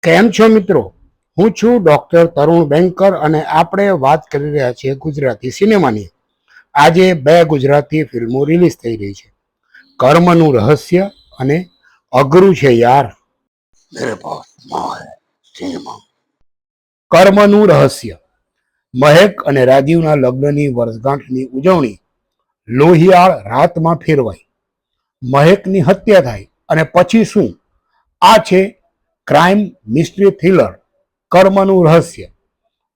કેમ છો મિત્રો? હું છું ડોક્ટર તરુણ બેંકર અને આપણે વાત કરી રહ્યા છીએ ગુજરાતી સિનેમાની. આજે બે ગુજરાતી ફિલ્મો રિલીઝ થઈ રહી છે, કર્મનું રહસ્ય અને અઘરું છે યાર. કર્મનું રહસ્ય. મહેક અને રાજીવના લગ્નની વર્ષગાંઠની ઉજવણી લોહિયાળ રાતમાં ફેરવાઈ. મહેકની હત્યા થાય અને પછી શું? આ છે ક્રાઇમ મિસ્ટ્રી થ્રિલર કર્મનું રહસ્ય.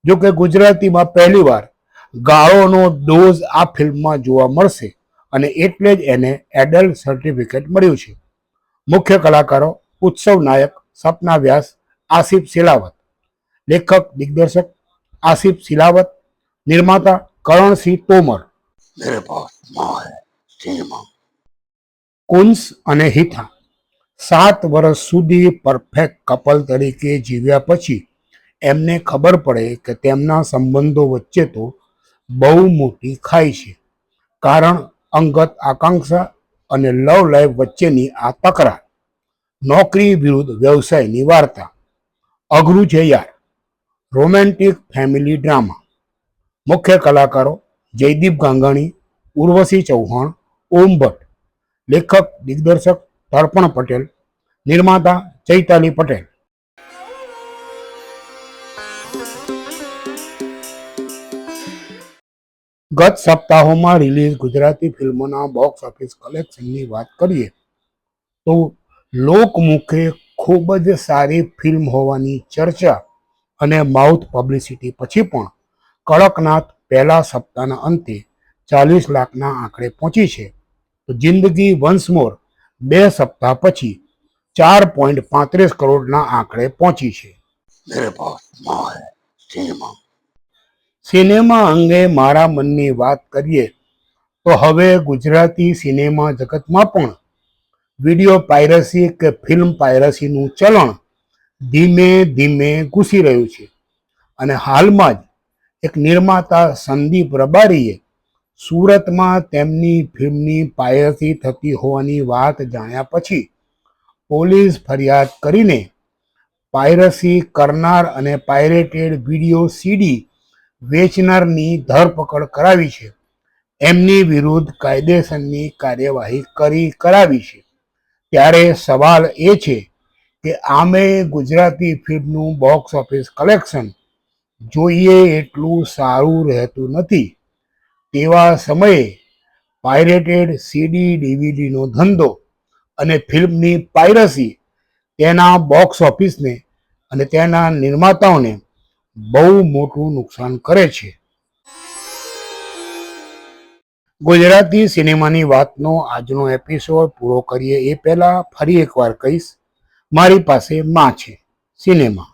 જો કે ગુજરાતીમાં પહેલીવાર ગાળોનો ડોઝ આ ફિલ્મમાં જોવા મળશે અને એટલે જ એને એડલ્ટ સર્ટિફિકેટ મળ્યું છે. મુખ્ય કલાકારો ઉત્સવ નાયક સપના વ્યાસ, આસિફ સિલાવત. લેખક દિગ્દર્શક આસિફ સિલાવત. નિર્માતા કરણસિંહ તોમર. કુંસ અને હિથા 7 વર્ષ સુધી પરફેક્ટ કપલ તરીકે જીવ્યા પછી એમને ખબર પડે કે તેમના સંબંધો વચ્ચે તો બહુ મોટી ખાઈ છે. કારણ અંગત આકાંક્ષા અને લવ લાઈફ વચ્ચેની આ તકરાર. નોકરી વિરુદ્ધ વ્યવસાયની વાર્તા. અઘરું છે યાર રોમેન્ટિક ફેમિલી ડ્રામા. મુખ્ય કલાકારો જયદીપ ગાંગાણી, ઉર્વશી ચૌહાણ, ઓમ ભટ્ટ. લેખક દિગ્દર્શક તર્પણ પટેલ. નિર્માતા ચૈતાલી પટેલ. ગત સપ્તાહોમાં રિલીઝ ગુજરાતી ફિલ્મોના બોક્સ ઓફિસ કલેક્શનની વાત કરીએ તો લોકમુખે ખૂબ જ સારી ફિલ્મ હોવાની ચર્ચા અને માઉથ પબ્લિસિટી પછી પણ કડકનાથ પહેલા સપ્તાહના અંતે 40 લાખના આંકડે પહોંચી છે, તો જિંદગી વન્સ મોર 2 સપ્તાહ પછી 4.35 કરોડના આંકડે પહોંચી છે. સિનેમા અંગે મારા મનની વાત કરીએ તો હવે ગુજરાતી સિનેમા જગતમાં પણ વિડીયો પાયરસી કે ફિલ્મ પાયરસીનું ચલણ ધીમે ધીમે ઘૂસી રહ્યું છે. અને હાલમાં જ એક નિર્માતા સંદીપ રબારીએ સુરતમાં તેમની ફિલ્મની પાયરસી થતી હોવાની વાત જાણ્યા પછી પોલીસ ફરિયાદ કરીને પાયરસી કરનાર અને પાયરેટેડ વિડીયો સીડી વેચનારની ધરપકડ કરાવી છે. એમની વિરુદ્ધ કાયદેસરની કાર્યવાહી કરાવી છે. ત્યારે સવાલ એ છે કે આમે ગુજરાતી ફિલ્મનું બોક્સ ઓફિસ કલેક્શન જોઈએ એટલું સારું રહેતું નથી. તેવા સમયે પાયરેટેડ સીડી ડીવીડીનો ધંધો અને ફિલ્મની પાયરસી તેના બોક્સ ઓફિસને અને તેના નિર્માતાઓને બહુ મોટું નુકસાન કરે છે. ગુજરાતી સિનેમાની વાતનો આજનો એપિસોડ પૂરો કરીએ એ પહેલા ફરી એકવાર કહીશ, મારી પાસે માં છે સિનેમા.